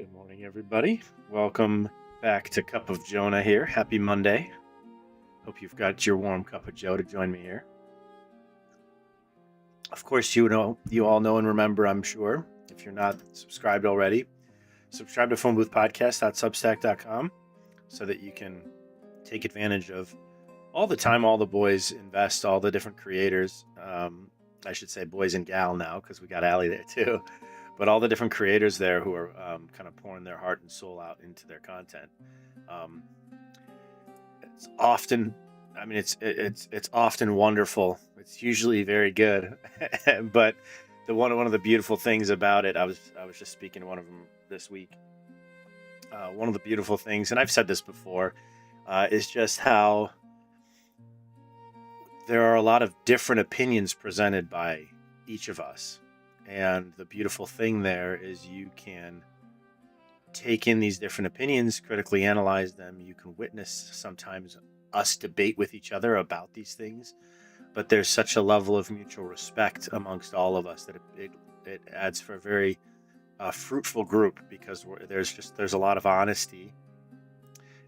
Good morning, everybody. Welcome back to Cup of Jonah here. Happy Monday. Hope you've got your warm cup of Joe to join me here. Of course, you all know and remember, I'm sure, if you're not subscribed already, subscribe to phoneboothpodcast.substack.com so that you can take advantage of all the time all the boys invest, all the different creators. I should say boys and gal now because we got Allie there too. But all the different creators there who are kind of pouring their heart and soul out into their content. It's often, it's often wonderful. It's usually very good. But one of the beautiful things about it, I was just speaking to one of them this week. One of the beautiful things, and I've said this before, is just how there are a lot of different opinions presented by each of us. And the beautiful thing there is you can take in these different opinions, critically analyze them. You can witness sometimes us debate with each other about these things. But there's such a level of mutual respect amongst all of us that it adds for a very fruitful group because there's a lot of honesty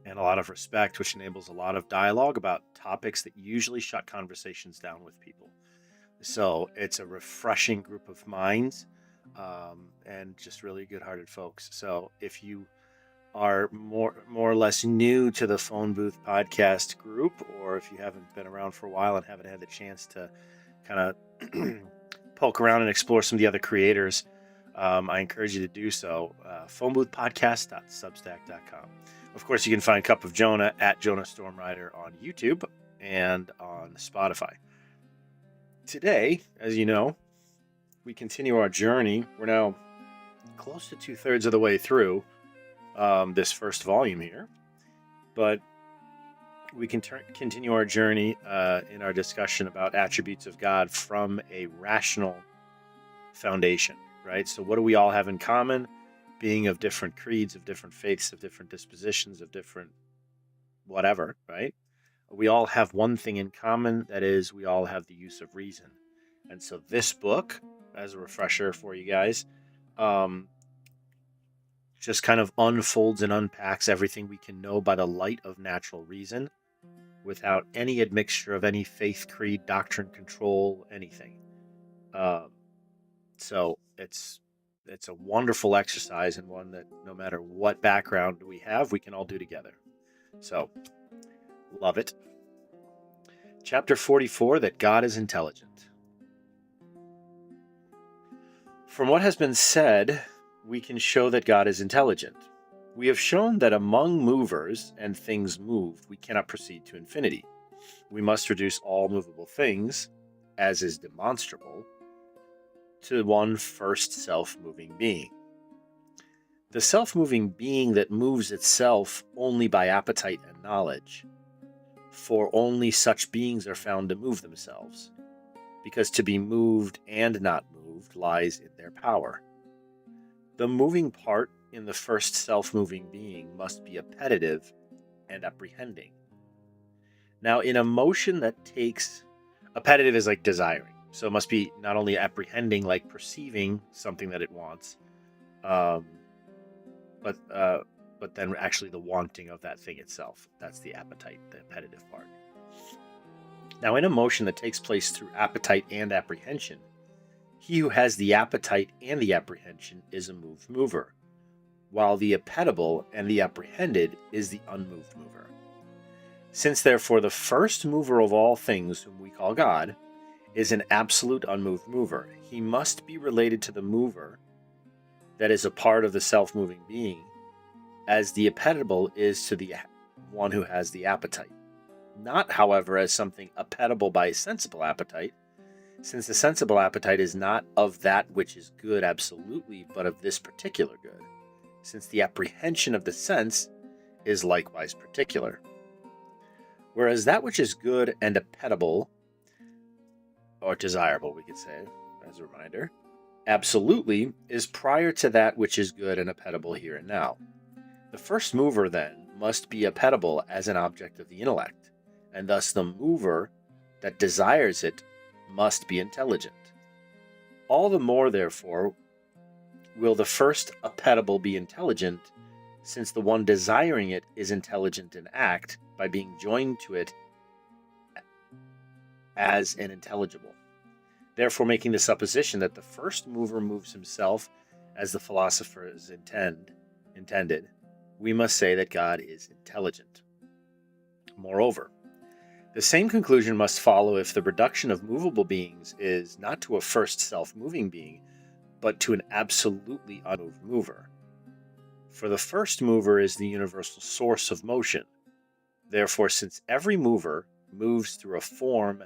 and a lot of respect, which enables a lot of dialogue about topics that usually shut conversations down with people. So it's a refreshing group of minds and just really good-hearted folks. So if you are more or less new to the Phone Booth podcast group, or if you haven't been around for a while and haven't had the chance to kind of poke around and explore some of the other creators, I encourage you to do so. phoneboothpodcast.substack.com. Of course, you can find Cup of Jonah at Jonah Stormrider on YouTube and on Spotify. Today, as you know, we continue our journey. We're now close to 2/3 of the way through this first volume here, but we can continue our journey in our discussion about attributes of God from a rational foundation, right? So what do we all have in common? Being of different creeds, of different faiths, of different dispositions, of different whatever, right? We all have one thing in common, that is, we all have the use of reason. And so this book, as a refresher for you guys, just kind of unfolds and unpacks everything we can know by the light of natural reason, without any admixture of any faith, creed, doctrine, control, anything. So it's a wonderful exercise, and one that no matter what background we have, we can all do together. So, love it. Chapter 44, that God is intelligent. From what has been said, we can show that God is intelligent. We have shown that among movers and things moved, we cannot proceed to infinity. We must reduce all movable things, as is demonstrable, to one first self-moving being. The self-moving being that moves itself only by appetite and knowledge. For only such beings are found to move themselves, because to be moved and not moved lies in their power. The moving part in the first self-moving being must be appetitive and apprehending. Now, in a motion that takes... Appetitive is like desiring, so it must be not only apprehending, like perceiving something that it wants, but then actually the wanting of that thing itself. That's the appetite, the appetitive part. Now, in a motion that takes place through appetite and apprehension, he who has the appetite and the apprehension is a moved mover, while the appetible and the apprehended is the unmoved mover. Since, therefore, the first mover of all things, whom we call God, is an absolute unmoved mover, he must be related to the mover that is a part of the self-moving being, as the appetible is to the one who has the appetite. Not, however, as something appetible by sensible appetite, since the sensible appetite is not of that which is good absolutely, but of this particular good, since the apprehension of the sense is likewise particular. Whereas that which is good and appetible, or desirable, we could say, as a reminder, absolutely is prior to that which is good and appetible here and now. The first mover, then, must be appetible as an object of the intellect, and thus the mover that desires it must be intelligent. All the more, therefore, will the first appetible be intelligent, since the one desiring it is intelligent in act by being joined to it as an intelligible, therefore making the supposition that the first mover moves himself as the philosophers intended, we must say that God is intelligent. Moreover, the same conclusion must follow if the reduction of movable beings is not to a first self-moving being, but to an absolutely unmoved mover. For the first mover is the universal source of motion. Therefore, since every mover moves through a form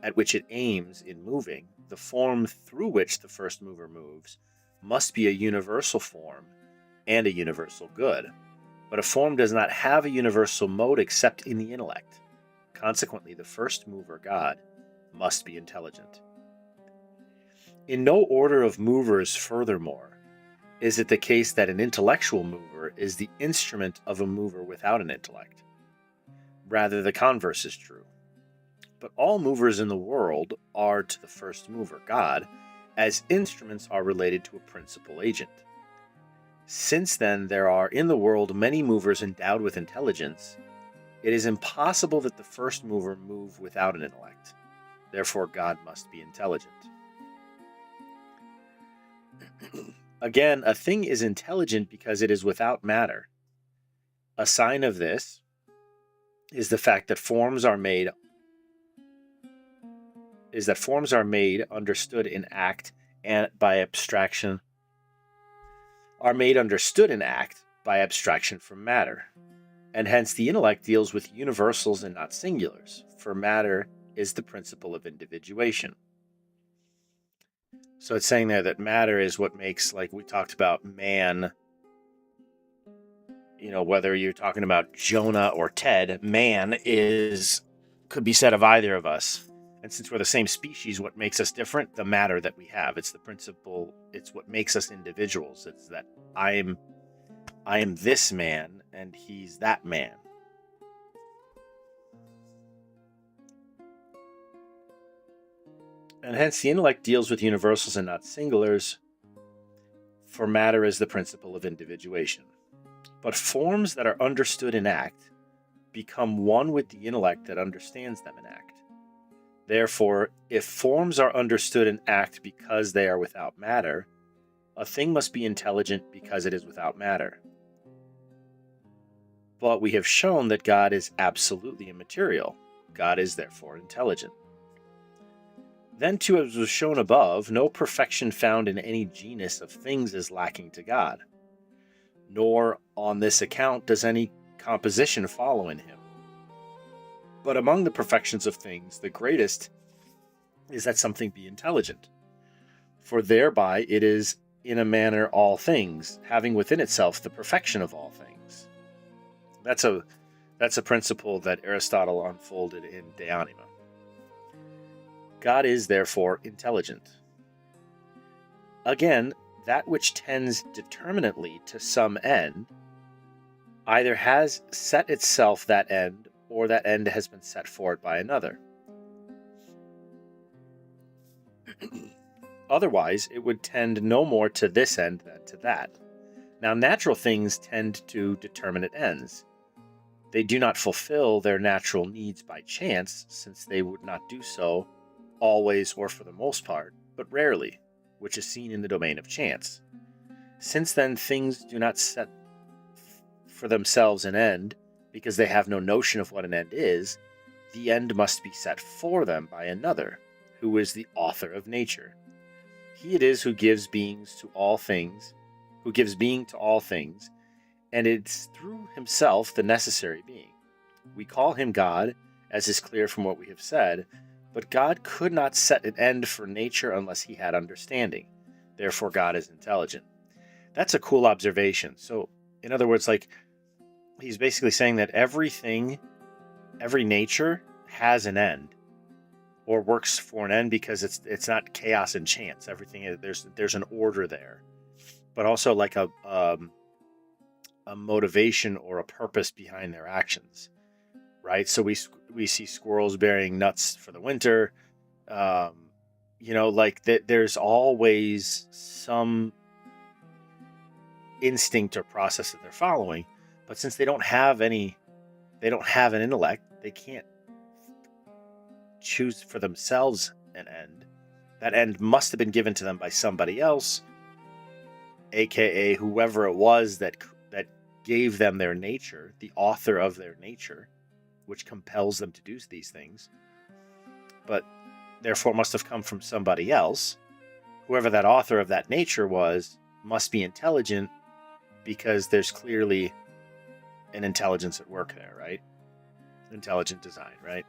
at which it aims in moving, the form through which the first mover moves must be a universal form and a universal good. But a form does not have a universal mode except in the intellect. Consequently, the first mover, God, must be intelligent. In no order of movers, furthermore, is it the case that an intellectual mover is the instrument of a mover without an intellect. Rather, the converse is true. But all movers in the world are to the first mover, God, as instruments are related to a principal agent. Since then there are in the world many movers endowed with intelligence, it is impossible that the first mover move without an intellect. Therefore God must be intelligent. Again, a thing is intelligent because it is without matter. A sign of this is the fact that forms are made understood in act and by abstraction from matter, and hence the intellect deals with universals and not singulars, for matter is the principle of individuation. So it's saying there that matter is what makes, like we talked about, man, whether you're talking about Jonah or Ted, man could be said of either of us. And since we're the same species, what makes us different? The matter that we have. It's the principle. It's what makes us individuals. It's that I am this man and he's that man. And hence the intellect deals with universals and not singulars, for matter is the principle of individuation. But forms that are understood in act become one with the intellect that understands them in act. Therefore, if forms are understood in act because they are without matter, a thing must be intelligent because it is without matter. But we have shown that God is absolutely immaterial. God is therefore intelligent. Then, too, as was shown above, no perfection found in any genus of things is lacking to God, nor on this account does any composition follow in him. But among the perfections of things, the greatest is that something be intelligent. For thereby it is in a manner all things, having within itself the perfection of all things. That's a principle that Aristotle unfolded in De Anima. God is therefore intelligent. Again, that which tends determinately to some end either has set itself that end, or that end has been set for it by another. Otherwise, it would tend no more to this end than to that. Now, natural things tend to determinate ends. They do not fulfill their natural needs by chance, since they would not do so always or for the most part, but rarely, which is seen in the domain of chance. Since then things do not set for themselves an end, because they have no notion of what an end is, the end must be set for them by another, who is the author of nature. He it is who gives being to all things, and it's through himself the necessary being. We call him God, as is clear from what we have said, but God could not set an end for nature unless he had understanding. Therefore God is intelligent. That's a cool observation. So, in other words, he's basically saying that everything, every nature has an end, or works for an end, because it's not chaos and chance. Everything there's an order there, but also like a motivation or a purpose behind their actions, right? So we see squirrels burying nuts for the winter. There's always some instinct or process that they're following. But since they don't have an intellect, they can't choose for themselves an end. That end must have been given to them by somebody else, aka whoever it was that gave them their nature, the author of their nature, which compels them to do these things, but therefore must have come from somebody else. Whoever that author of that nature was must be intelligent, because there's clearly an intelligence at work there, right? Intelligent design, right?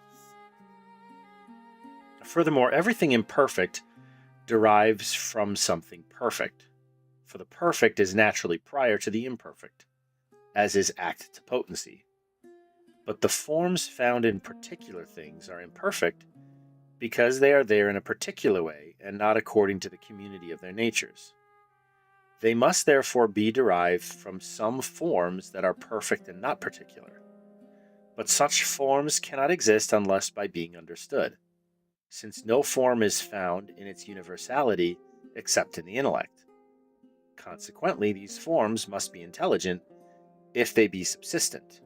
Furthermore, everything imperfect derives from something perfect, for the perfect is naturally prior to the imperfect, as is act to potency. But the forms found in particular things are imperfect because they are there in a particular way and not according to the community of their natures. They must therefore be derived from some forms that are perfect and not particular. But such forms cannot exist unless by being understood, since no form is found in its universality except in the intellect. Consequently, these forms must be intelligent if they be subsistent,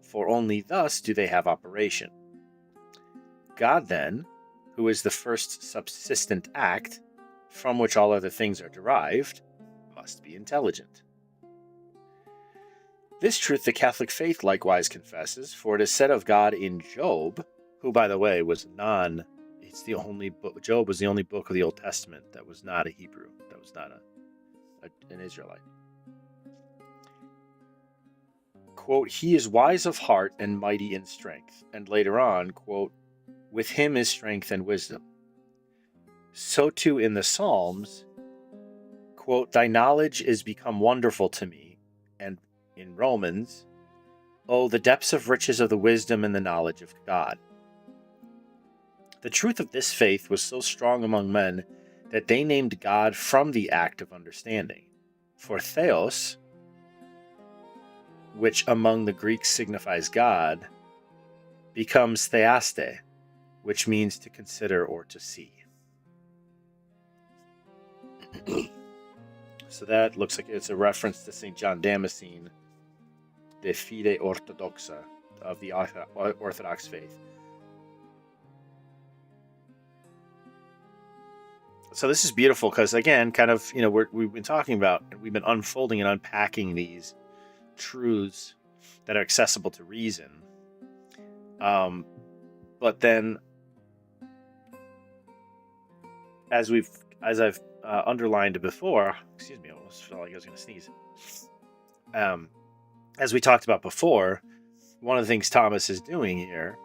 for only thus do they have operation. God, then, who is the first subsistent act, from which all other things are derived, must be intelligent. This truth the Catholic faith likewise confesses, for it is said of God in Job, who, by the way, was it's the only book. Job was the only book of the Old Testament that was not a Hebrew, that was not an Israelite. Quote, he is wise of heart and mighty in strength. And later on, quote, with him is strength and wisdom. So too in the Psalms, quote, thy knowledge is become wonderful to me. And in Romans, oh, the depths of riches of the wisdom and the knowledge of God. The truth of this faith was so strong among men that they named God from the act of understanding. For theos, which among the Greeks signifies God, becomes theaste, which means to consider or to see. So that looks like it's a reference to St. John Damascene, the Fide Orthodoxa, of the Orthodox faith. So this is beautiful because, again, kind of, we've been talking about, we've been unfolding and unpacking these truths that are accessible to reason. But then, as I've underlined before, excuse me, I almost felt like I was going to sneeze. As we talked about before, one of the things Thomas is doing here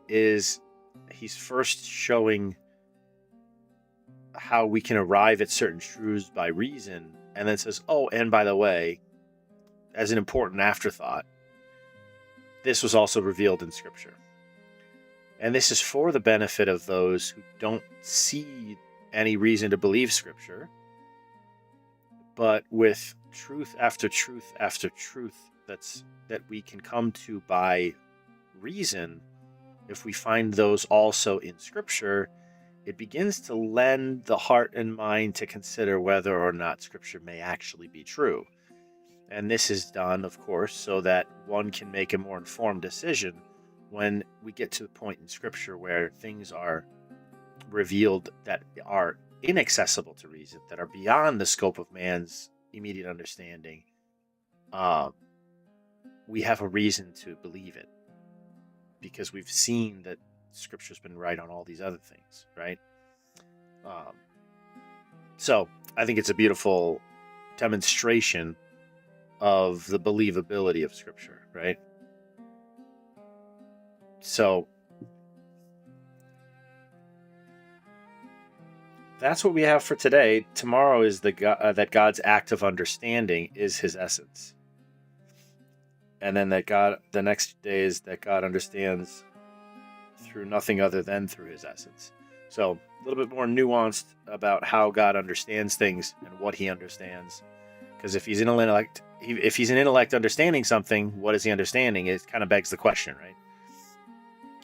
is he's first showing how we can arrive at certain truths by reason, and then says, oh, and by the way, as an important afterthought, this was also revealed in Scripture. And this is for the benefit of those who don't see any reason to believe Scripture, but with truth after truth after truth that we can come to by reason, if we find those also in Scripture, it begins to lend the heart and mind to consider whether or not Scripture may actually be true. And this is done, of course, so that one can make a more informed decision when we get to the point in Scripture where things are revealed that are inaccessible to reason, that are beyond the scope of man's immediate understanding. We have a reason to believe it because we've seen that Scripture's been right on all these other things, right? So I think it's a beautiful demonstration of the believability of Scripture, right? So that's what we have for today. Tomorrow is that God's act of understanding is His essence, and then the next day is that God understands through nothing other than through His essence. So a little bit more nuanced about how God understands things and what He understands. Because if he's an intellect understanding something, what is he understanding? It kind of begs the question, right?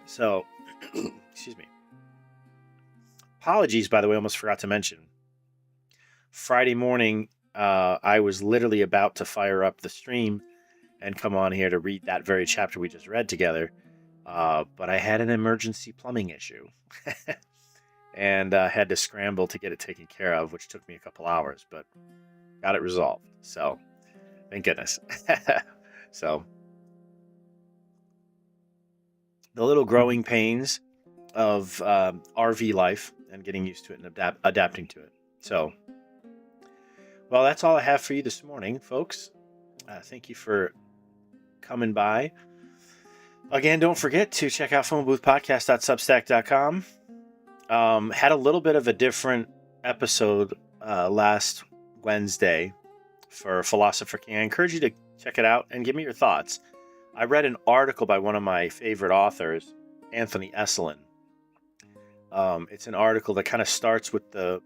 So, excuse me. Apologies, by the way, I almost forgot to mention. Friday morning, I was literally about to fire up the stream and come on here to read that very chapter we just read together. But I had an emergency plumbing issue and had to scramble to get it taken care of, which took me a couple hours, but got it resolved. So thank goodness. So the little growing pains of RV life and getting used to it and adapting to it. So, well, that's all I have for you this morning, folks. Thank you for coming by. Again, don't forget to check out phoneboothpodcast.substack.com. Had a little bit of a different episode last Wednesday for Philosopher King. I encourage you to check it out and give me your thoughts. I read an article by one of my favorite authors, Anthony Esselin. It's an article that kind of starts with the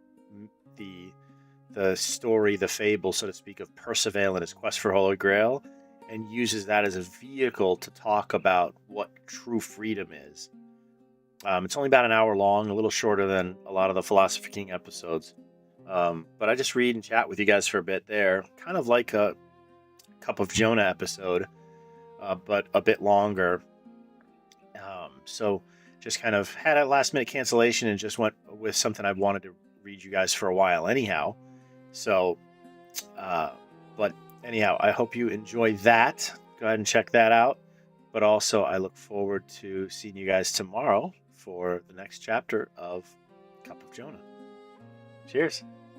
story, the fable, so to speak, of Percival and his quest for Holy Grail, and uses that as a vehicle to talk about what true freedom is. It's only about an hour long, a little shorter than a lot of the Philosopher King episodes. But I just read and chat with you guys for a bit there, kind of like a Cup of Jonah episode, but a bit longer. So just kind of had a last minute cancellation and just went with something I've wanted to read you guys for a while anyhow. So, but anyhow, I hope you enjoy that. Go ahead and check that out. But also, I look forward to seeing you guys tomorrow for the next chapter of Cup of Jonah. Cheers.